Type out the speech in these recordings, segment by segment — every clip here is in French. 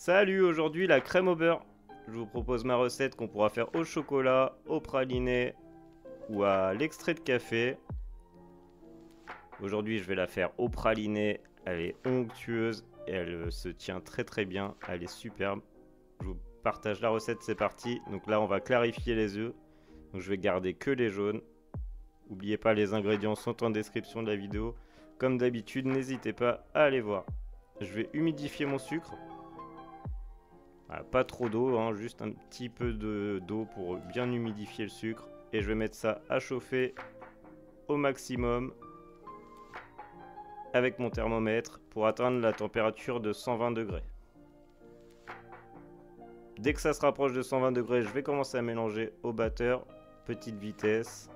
Salut, aujourd'hui la crème au beurre. Je vous propose ma recette qu'on pourra faire au chocolat, au praliné ou à l'extrait de café. Aujourd'hui je vais la faire au praliné, elle est onctueuse et elle se tient très très bien, elle est superbe. Je vous partage la recette, c'est parti. Donc là on va clarifier les œufs, donc je vais garder que les jaunes. N'oubliez pas, les ingrédients sont en description de la vidéo. Comme d'habitude, n'hésitez pas à aller voir. Je vais humidifier mon sucre. Voilà, pas trop d'eau, hein, juste un petit peu d'eau pour bien humidifier le sucre. Et je vais mettre ça à chauffer au maximum avec mon thermomètre pour atteindre la température de 120 degrés. Dès que ça se rapproche de 120 degrés, je vais commencer à mélanger au batteur, petite vitesse.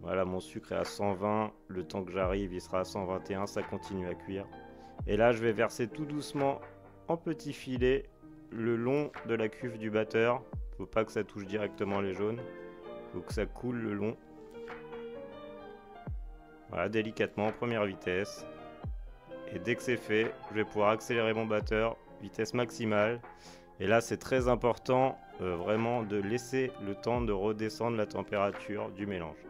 Voilà, mon sucre est à 120, le temps que j'arrive, il sera à 121, ça continue à cuire. Et là, je vais verser tout doucement en petits filets le long de la cuve du batteur. Faut pas que ça touche directement les jaunes, faut que ça coule le long. Voilà, délicatement, première vitesse. Et dès que c'est fait, je vais pouvoir accélérer mon batteur, vitesse maximale. Et là, c'est très important vraiment de laisser le temps de redescendre la température du mélange.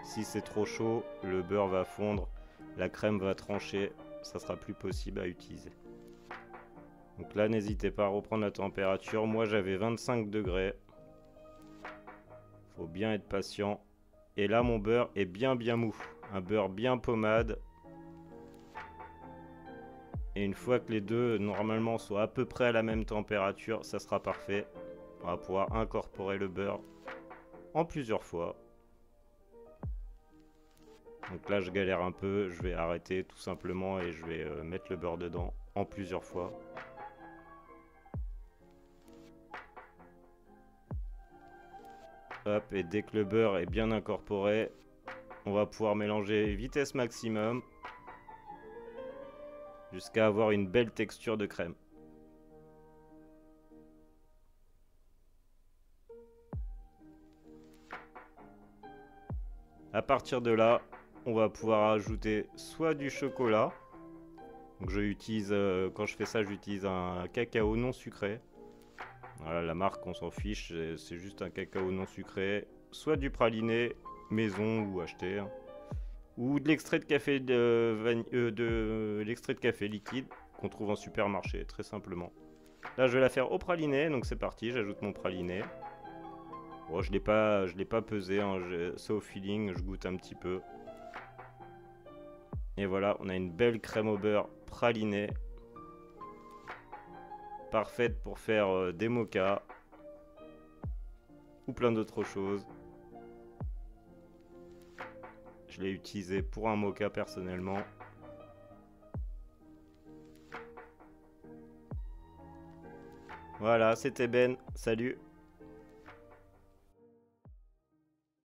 Si c'est trop chaud, le beurre va fondre, la crème va trancher, ça sera plus possible à utiliser. Donc là, n'hésitez pas à reprendre la température. Moi, j'avais 25 degrés. Faut bien être patient. Et là, mon beurre est bien mou. Un beurre bien pommade. Et une fois que les deux, normalement, sont à peu près à la même température, ça sera parfait. On va pouvoir incorporer le beurre en plusieurs fois. Donc là, je galère un peu. Je vais arrêter tout simplement et je vais mettre le beurre dedans en plusieurs fois. Hop, et dès que le beurre est bien incorporé, on va pouvoir mélanger vitesse maximum jusqu'à avoir une belle texture de crème. À partir de là, on va pouvoir ajouter soit du chocolat. Donc quand je fais ça, j'utilise un cacao non sucré. Voilà, la marque, on s'en fiche, c'est juste un cacao non sucré. Soit du praliné maison ou acheté, hein. Ou de l'extrait de café l'extrait de café liquide qu'on trouve en supermarché, très simplement. Là, je vais la faire au praliné, donc c'est parti, j'ajoute mon praliné. Bon, je l'ai pas pesé, hein, c'est au feeling, je goûte un petit peu. Et voilà, on a une belle crème au beurre pralinée. Parfaite pour faire des mochas. Ou plein d'autres choses. Je l'ai utilisé pour un mocha personnellement. Voilà, c'était Ben. Salut!